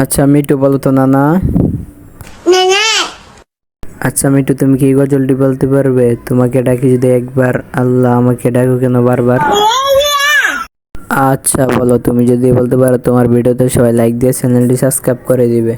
আচ্ছা মিটু বলো তো নানা। আচ্ছা মিটু, তুমি কি গজলটি বলতে পারবে? তোমাকে ডাকি যদি একবার, আল্লাহ আমাকে ডাকো কেন বারবার। আচ্ছা বলো, তুমি যদি বলতে পারো তোমার ভিডিওতে সবাই লাইক দিয়ে চ্যানেলটি সাবস্ক্রাইব করে দিবে।